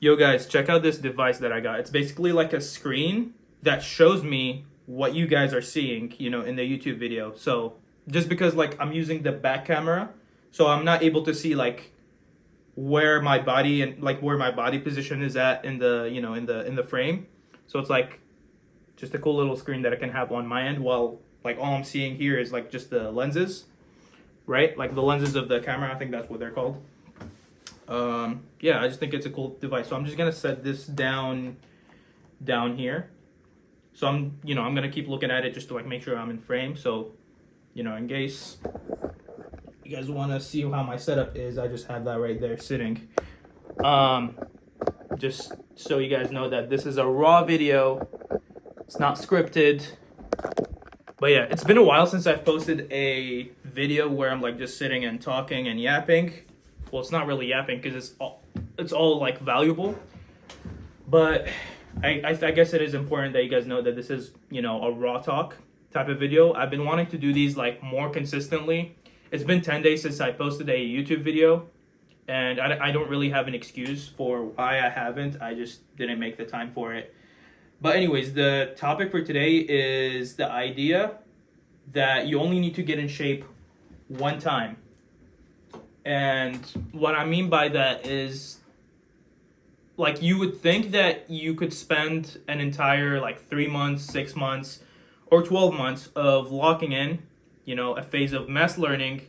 Yo guys, check out this device that I got. It's basically like a screen that shows me what you guys are seeing, in the YouTube video. So just because like I'm using the back camera, so I'm not able to see like where my body and like where my body position is at in the, in the frame. So it's like just a cool little screen that I can have on my end while like all I'm seeing here is like just the lenses, right? Like the lenses of the camera, I think that's what they're called. Yeah, I just think it's a cool device. So I'm just gonna set this down here. So I'm gonna keep looking at it just to like make sure I'm in frame. So, in case you guys want to see how my setup is, I just have that right there sitting. Just so you guys know that this is a raw video. It's not scripted. But yeah, it's been a while since I've posted a video where I'm like just sitting and talking and yapping. Well, it's not really yapping because it's all like valuable. But I guess it is important that you guys know that this is, a raw talk type of video. I've been wanting to do these like more consistently. It's been 10 days since I posted a YouTube video, and I don't really have an excuse for why I haven't. I just didn't make the time for it. But anyways, the topic for today is the idea that you only need to get in shape one time. And what I mean by that is, like, you would think that you could spend an entire, like, 3 months, 6 months, or 12 months of locking in, a phase of mass learning.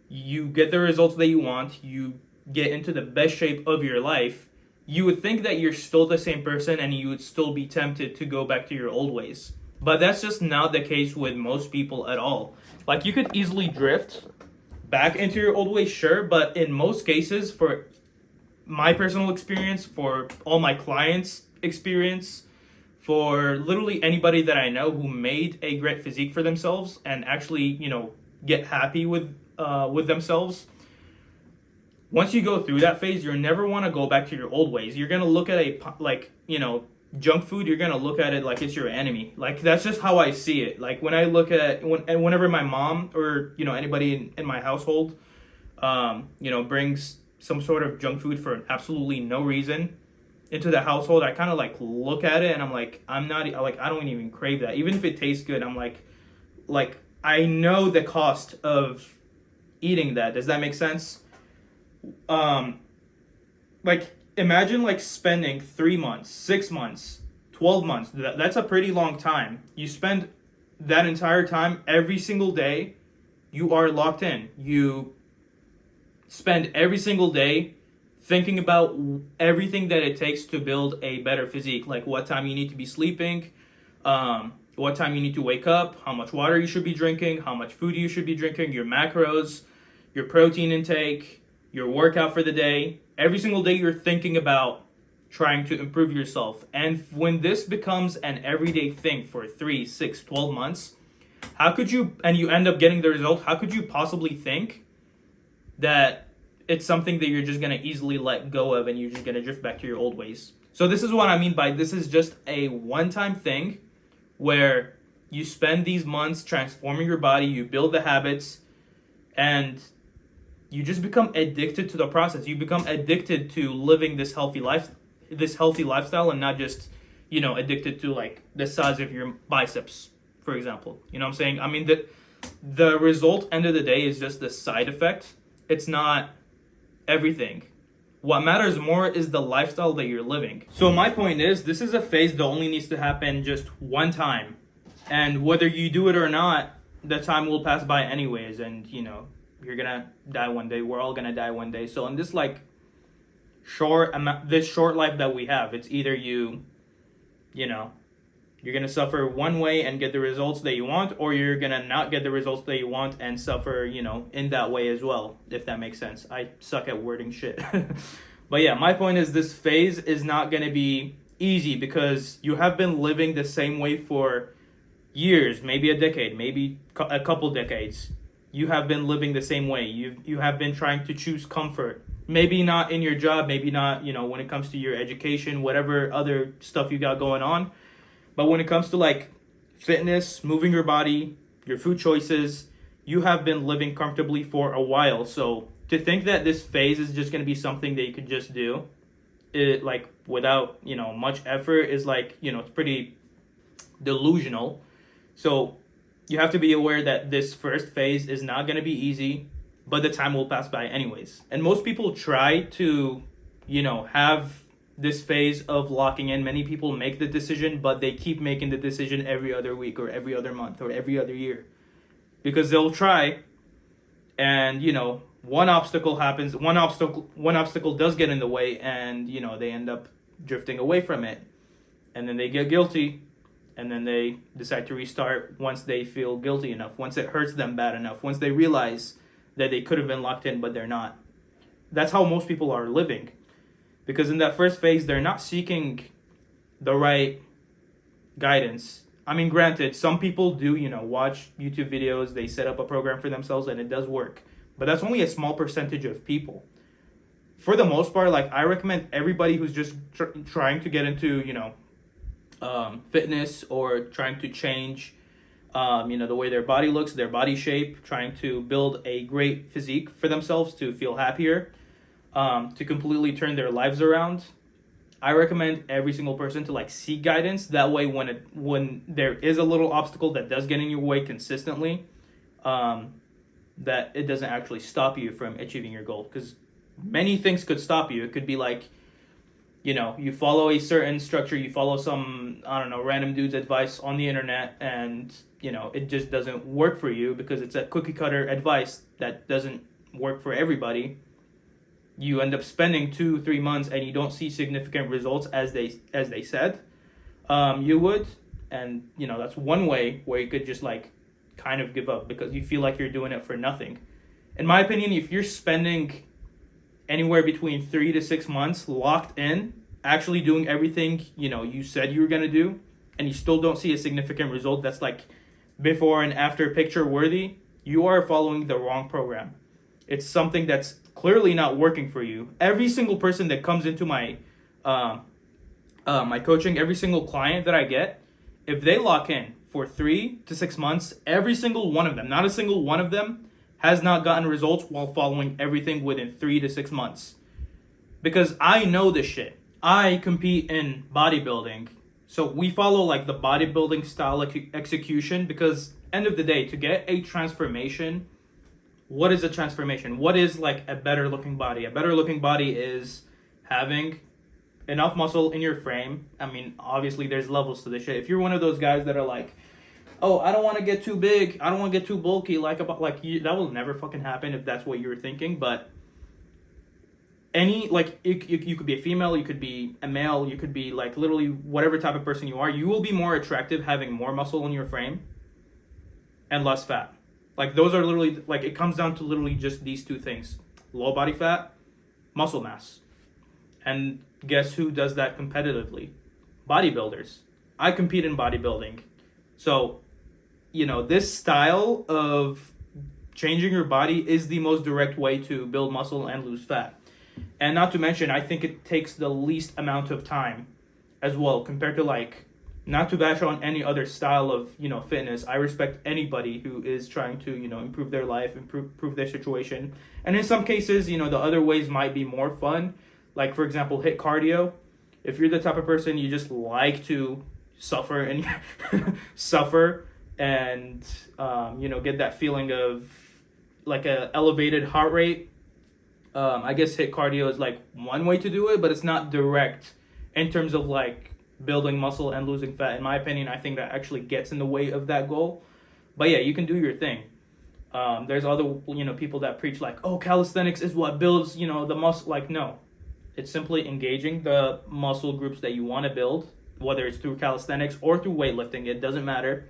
You get the results that you want. You get into the best shape of your life. You would think that you're still the same person and you would still be tempted to go back to your old ways. But that's just not the case with most people at all. Like, you could easily drift back into your old ways, sure, but in most cases, for my personal experience, for all my clients' experience, for literally anybody that I know who made a great physique for themselves and actually, get happy with themselves, once you go through that phase, you never want to go back to your old ways. You're going to look at junk food, you're going to look at it like it's your enemy. Like, that's just how I see it. Like, when I look at whenever my mom or, anybody in my household, brings some sort of junk food for absolutely no reason into the household, I kind of like look at it and I'm like, I don't even crave that. Even if it tastes good, I'm like, I know the cost of eating that. Does that make sense? Like, imagine like spending 3 months, 6 months, 12 months. That's a pretty long time. You spend that entire time every single day. You are locked in. You spend every single day thinking about everything that it takes to build a better physique. Like what time you need to be sleeping, what time you need to wake up, how much water you should be drinking, how much food you should be drinking, your macros, your protein intake, your workout for the day. Every single day you're thinking about trying to improve yourself. And when this becomes an everyday thing for 3, 6, 12 months, how could you, and you end up getting the result, how could you possibly think that it's something that you're just going to easily let go of and you're just going to drift back to your old ways? So this is what I mean by this is just a one-time thing where you spend these months transforming your body, you build the habits, and you just become addicted to the process. You become addicted to living this healthy lifestyle and not just, addicted to like the size of your biceps, for example. You know what I'm saying? I mean, the result, end of the day, is just the side effect. It's not everything. What matters more is the lifestyle that you're living. So my point is, this is a phase that only needs to happen just one time. And whether you do it or not, the time will pass by anyways. And, you're gonna die one day. We're all gonna die one day. So in this short life that we have, it's either you're gonna suffer one way and get the results that you want, or you're gonna not get the results that you want and suffer, in that way as well, if that makes sense. I suck at wording shit. But yeah, my point is this phase is not gonna be easy because you have been living the same way for years, maybe a decade, maybe a couple decades. You have been living the same way. You have been trying to choose comfort. Maybe not in your job, maybe not, when it comes to your education, whatever other stuff you got going on. But when it comes to like fitness, moving your body, your food choices, you have been living comfortably for a while. So to think that this phase is just going to be something that you could just do it like without, much effort is like, it's pretty delusional. So you have to be aware that this first phase is not going to be easy, but the time will pass by anyways. And most people try to, have this phase of locking in. Many people make the decision, but they keep making the decision every other week or every other month or every other year, because they'll try and, one obstacle happens, one obstacle does get in the way, and, they end up drifting away from it. And then they get guilty, and then they decide to restart once they feel guilty enough, once it hurts them bad enough, once they realize that they could have been locked in, but they're not. That's how most people are living. Because in that first phase, they're not seeking the right guidance. I mean, granted, some people do, watch YouTube videos, they set up a program for themselves, and it does work. But that's only a small percentage of people. For the most part, like, I recommend everybody who's just trying to get into, fitness, or trying to change, the way their body looks, their body shape, trying to build a great physique for themselves to feel happier, to completely turn their lives around. I recommend every single person to seek guidance. That way, when there is a little obstacle that does get in your way consistently, that it doesn't actually stop you from achieving your goal. Because many things could stop you. It could be you follow a certain structure, you follow some, random dude's advice on the internet, and, it just doesn't work for you because it's a cookie cutter advice that doesn't work for everybody. You end up spending 2-3 months and you don't see significant results as they said you would. And, that's one way where you could just kind of give up because you feel like you're doing it for nothing. In my opinion, if you're spending anywhere between 3 to 6 months locked in, actually doing everything, you said you were going to do, and you still don't see a significant result that's before and after picture worthy, you are following the wrong program. It's something that's clearly not working for you. Every single person that comes into my my coaching, every single client that I get, if they lock in for 3 to 6 months, every single one of them, not a single one of them, has not gotten results while following everything within 3 to 6 months. Because I know this shit. I compete in bodybuilding. So we follow the bodybuilding style execution, because end of the day, to get a transformation, what is a transformation? What is a better looking body? A better looking body is having enough muscle in your frame. I mean, obviously there's levels to this shit. If you're one of those guys that are oh, I don't want to get too big, I don't want to get too bulky, that will never fucking happen if that's what you're thinking. But you could be a female, you could be a male, you could be literally whatever type of person you are, you will be more attractive having more muscle in your frame and less fat. Those are literally, it comes down to literally just these two things: low body fat, muscle mass. And guess who does that competitively? Bodybuilders. I compete in bodybuilding. So, this style of changing your body is the most direct way to build muscle and lose fat. And not to mention, I think it takes the least amount of time as well, compared to not to bash on any other style of, fitness. I respect anybody who is trying to, improve their life, improve their situation. And in some cases, the other ways might be more fun. For example, HIIT cardio. If you're the type of person you just like to suffer and suffer and, get that feeling of a elevated heart rate, I guess HIIT cardio is one way to do it, but it's not direct in terms of building muscle and losing fat. In my opinion, I think that actually gets in the way of that goal. But yeah, you can do your thing. There's other people that preach oh, calisthenics is what builds the muscle. No, it's simply engaging the muscle groups that you want to build, whether it's through calisthenics or through weightlifting. It doesn't matter.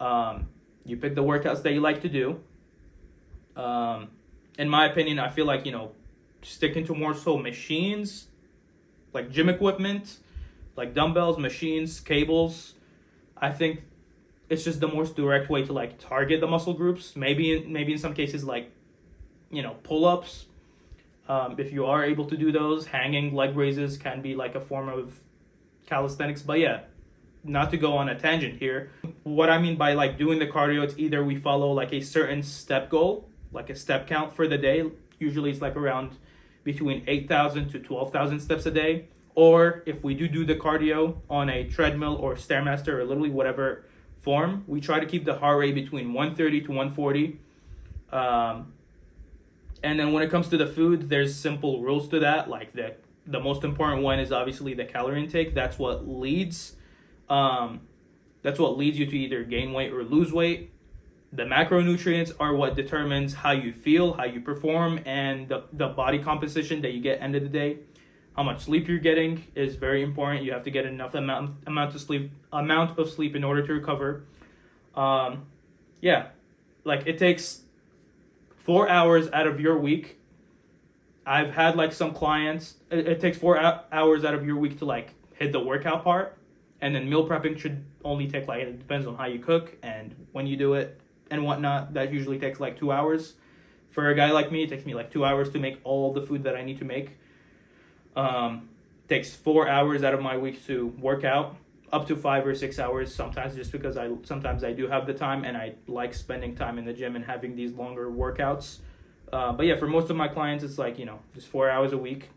You pick the workouts that you like to do. In my opinion, I feel sticking to more so machines, gym equipment, dumbbells, machines, cables. I think it's just the most direct way to target the muscle groups. Maybe in some cases pull-ups. If you are able to do those, hanging leg raises can be a form of calisthenics. But yeah, not to go on a tangent here. What I mean by doing the cardio, it's either we follow a certain step goal, a step count for the day. Usually it's around between 8,000 to 12,000 steps a day, Or if we do the cardio on a treadmill or Stairmaster or literally whatever form, we try to keep the heart rate between 130 to 140. And then when it comes to the food, there's simple rules to that. Like the most important one is obviously the calorie intake. That's what leads you to either gain weight or lose weight. The macronutrients are what determines how you feel, how you perform, and the body composition that you get end of the day. How much sleep you're getting is very important. You have to get enough amount of sleep in order to recover. Like it takes 4 hours out of your week. I've had like some clients, it takes 4 hours out of your week to like hit the workout part. And then meal prepping should only take like, it depends on how you cook and when you do it and whatnot. That usually takes like 2 hours. For a guy like me, it takes me like 2 hours to make all the food that I need to make. Takes 4 hours out of my week to work out, up to 5 or 6 hours sometimes, just because sometimes I do have the time and I like spending time in the gym and having these longer workouts. But yeah, for most of my clients, it's like, just 4 hours a week.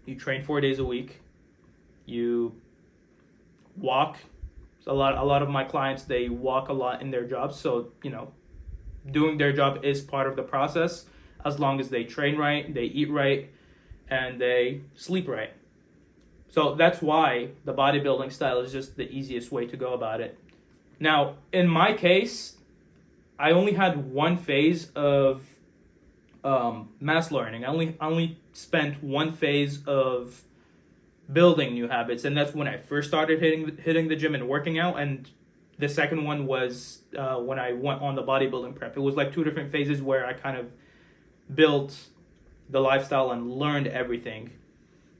You train 4 days a week. You walk. So a lot of my clients, they walk a lot in their jobs. So, doing their job is part of the process, as long as they train right, they eat right, and they sleep right. So that's why the bodybuilding style is just the easiest way to go about it. Now, in my case, I only had one phase of mass learning. I only spent one phase of building new habits, and that's when I first started hitting the gym and working out. And the second one was when I went on the bodybuilding prep. It was like two different phases where I kind of built the lifestyle and learned everything.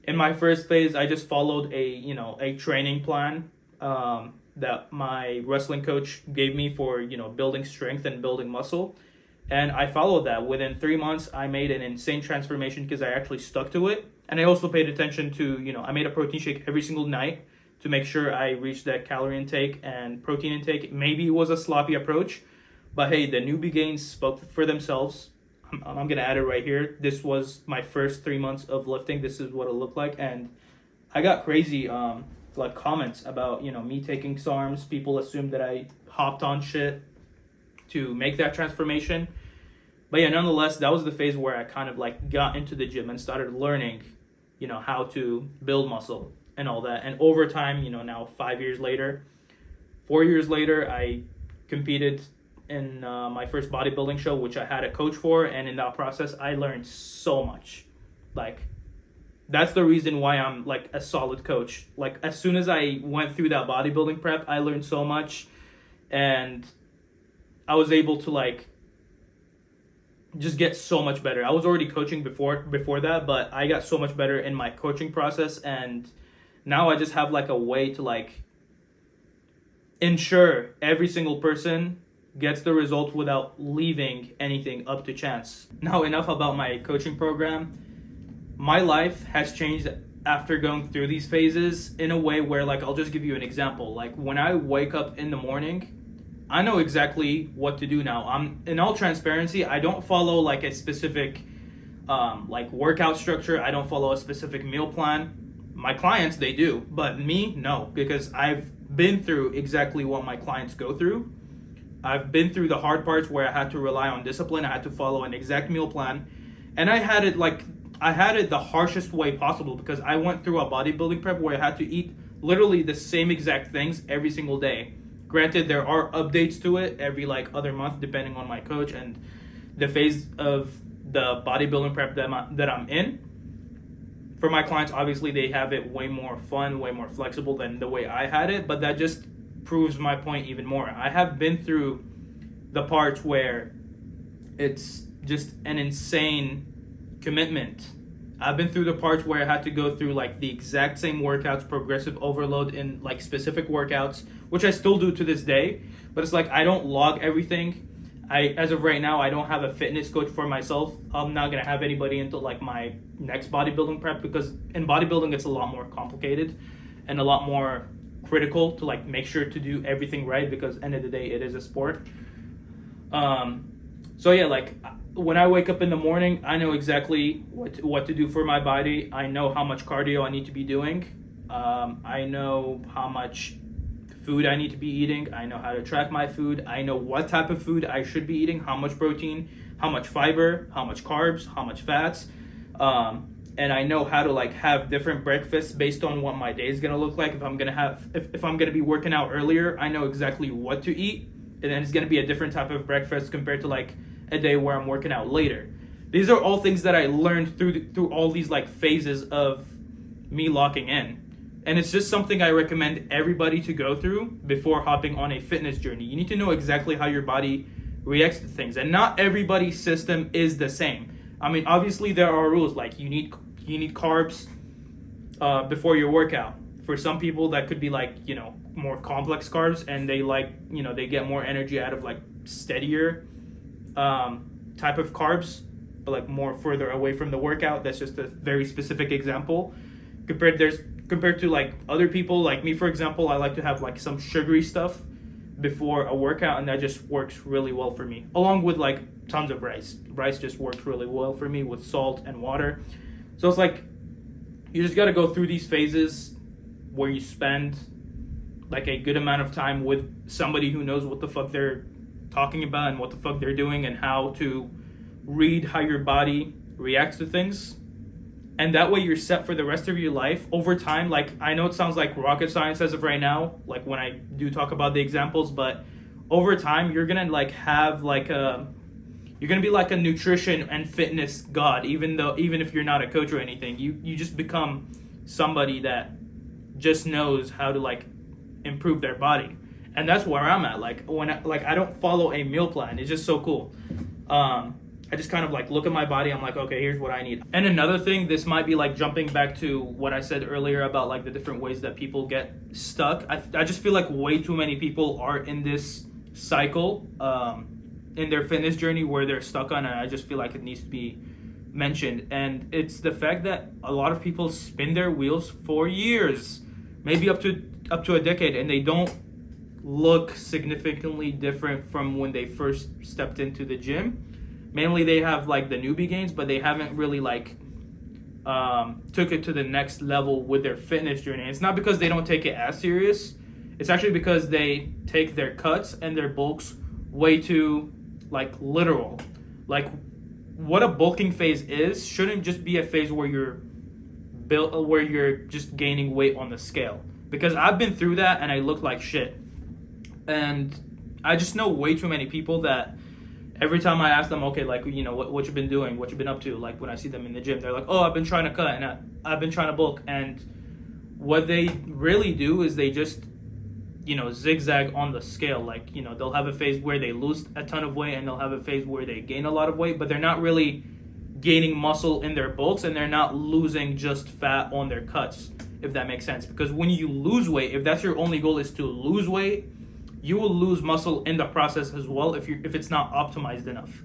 In my first phase, I just followed a training plan that my wrestling coach gave me for building strength and building muscle, and I followed that. Within 3 months, I made an insane transformation because I actually stuck to it, and I also paid attention to I made a protein shake every single night to make sure I reached that calorie intake and protein intake. Maybe it was a sloppy approach, but hey, the newbie gains spoke for themselves. I'm going to add it right here. This was my first 3 months of lifting. This is what it looked like. And I got crazy like comments about, me taking SARMs. People assumed that I hopped on shit to make that transformation. But yeah, nonetheless, that was the phase where I kind of like got into the gym and started learning, how to build muscle and all that. And over time, now 4 years later, I competed in my first bodybuilding show, which I had a coach for, and in that process I learned so much. Like, that's the reason why I'm like a solid coach. Like, as soon as I went through that bodybuilding prep, I learned so much, and I was able to like just get so much better. I was already coaching before that, but I got so much better in my coaching process, and now I just have like a way to like ensure every single person gets the results without leaving anything up to chance. Now, enough about my coaching program. My life has changed after going through these phases in a way where, like, I'll just give you an example. Like, when I wake up in the morning, I know exactly what to do now. In all transparency, I don't follow like a specific like workout structure. I don't follow a specific meal plan. My clients, they do, but me, no, because I've been through exactly what my clients go through. I've been through the hard parts where I had to rely on discipline. I had to follow an exact meal plan. And I had it the harshest way possible, because I went through a bodybuilding prep where I had to eat literally the same exact things every single day. Granted, there are updates to it every like other month, depending on my coach and the phase of the bodybuilding prep that I'm in. For my clients, obviously, they have it way more fun, way more flexible than the way I had it, but that just proves my point even more. I have been through the parts where it's just an insane commitment. I've been through the parts where I had to go through like the exact same workouts, progressive overload in like specific workouts, which I still do to this day, but it's like I don't log everything. As of right now, I don't have a fitness coach for myself. I'm not gonna have anybody until like my next bodybuilding prep, because in bodybuilding it's a lot more complicated and a lot more critical to like make sure to do everything right, because end of the day it is a sport. So yeah, like when I wake up in the morning, I know exactly what to do for my body. I know how much cardio I need to be doing. I know how much food I need to be eating. I know how to track my food. I know what type of food I should be eating, how much protein, how much fiber, how much carbs, how much fats. And I know how to like have different breakfasts based on what my day is gonna look like. If I'm gonna be working out earlier, I know exactly what to eat, and then it's gonna be a different type of breakfast compared to like a day where I'm working out later. These are all things that I learned through all these like phases of me locking in. And it's just something I recommend everybody to go through before hopping on a fitness journey. You need to know exactly how your body reacts to things, and not everybody's system is the same. I mean, obviously there are rules like you need carbs before your workout. For some people that could be like, you know, more complex carbs, and they like, you know, they get more energy out of like steadier type of carbs, but like more further away from the workout. That's just a very specific example. Compared to like other people, like me for example, I like to have like some sugary stuff before a workout, and that just works really well for me, along with like tons of rice just works really well for me with salt and water. So it's like you just got to go through these phases where you spend like a good amount of time with somebody who knows what the fuck they're talking about and what the fuck they're doing, and how to read how your body reacts to things. And that way you're set for the rest of your life. Over time, like, I know it sounds like rocket science as of right now, like when I do talk about the examples, but over time you're gonna like have like you're gonna be like a nutrition and fitness god, even if you're not a coach or anything. You just become somebody that just knows how to like improve their body. And that's where I'm at. Like I don't follow a meal plan. It's just so cool. I just kind of like look at my body. I'm like, okay, here's what I need. And another thing, this might be like jumping back to what I said earlier about like the different ways that people get stuck. I just feel like way too many people are in this cycle in their fitness journey where they're stuck on it. I just feel like it needs to be mentioned. And it's the fact that a lot of people spin their wheels for years, maybe up to a decade, and they don't look significantly different from when they first stepped into the gym. Mainly they have like the newbie gains, but they haven't really like took it to the next level with their fitness journey. It's not because they don't take it as serious. It's actually because they take their cuts and their bulks way too like literal. Like what a bulking phase is shouldn't just be a phase where you're just gaining weight on the scale. Because I've been through that and I look like shit. And I just know way too many people that every time I ask them, okay, like, you know, what you've been doing, what you've been up to, like when I see them in the gym, they're like, oh, I've been trying to cut and I've been trying to bulk. And what they really do is they just, you know, zigzag on the scale. Like, you know, they'll have a phase where they lose a ton of weight and they'll have a phase where they gain a lot of weight, but they're not really gaining muscle in their bulks, and they're not losing just fat on their cuts, if that makes sense. Because when you lose weight, if that's your only goal is to lose weight, you will lose muscle in the process as well if it's not optimized enough.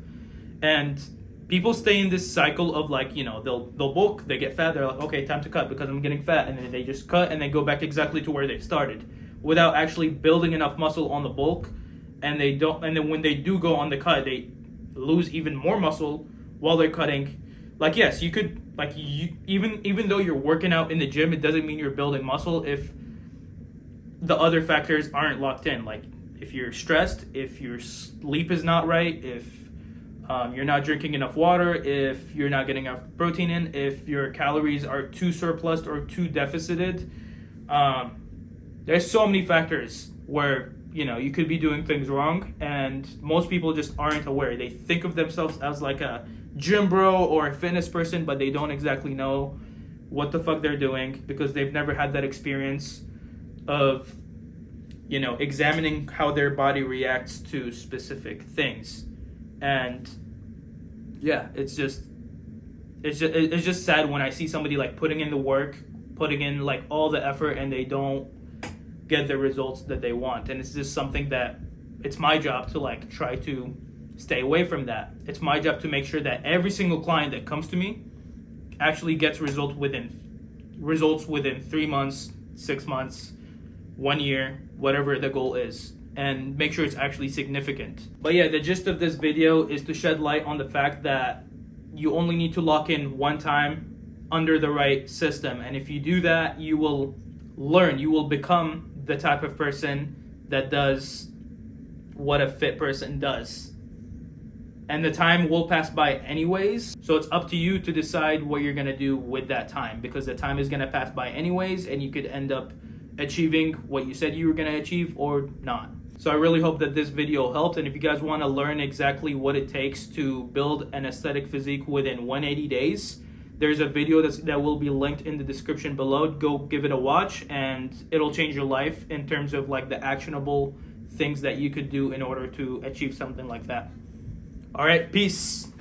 And people stay in this cycle of like, you know, they'll bulk, they get fat, they're like, okay, time to cut because I'm getting fat, and then they just cut and they go back exactly to where they started without actually building enough muscle on the bulk. And then when they do go on the cut, they lose even more muscle while they're cutting. Like, yes, you could, like, even though you're working out in the gym, it doesn't mean you're building muscle if the other factors aren't locked in. Like if you're stressed, if your sleep is not right, if you're not drinking enough water, if you're not getting enough protein in, if your calories are too surplus or too deficited, there's so many factors where, you know, you could be doing things wrong, and most people just aren't aware. They think of themselves as like a gym bro or a fitness person, but they don't exactly know what the fuck they're doing because they've never had that experience of, you know, examining how their body reacts to specific things. And yeah, it's just sad when I see somebody like putting in the work, putting in like all the effort, and they don't get the results that they want. And it's just something that it's my job to like try to stay away from that. It's my job to make sure that every single client that comes to me actually gets results within 3 months, 6 months, 1 year, whatever the goal is. and make sure it's actually significant. But yeah, the gist of this video is to shed light on the fact that you only need to lock in one time under the right system. And if you do that, you will learn, you will become the type of person that does what a fit person does. And the time will pass by anyways, so it's up to you to decide what you're gonna do with that time, because the time is gonna pass by anyways and you could end up achieving what you said you were gonna achieve or not. So I really hope that this video helped, and if you guys wanna learn exactly what it takes to build an aesthetic physique within 180 days, there's a video that will be linked in the description below. Go give it a watch and it'll change your life in terms of like the actionable things that you could do in order to achieve something like that. All right, peace.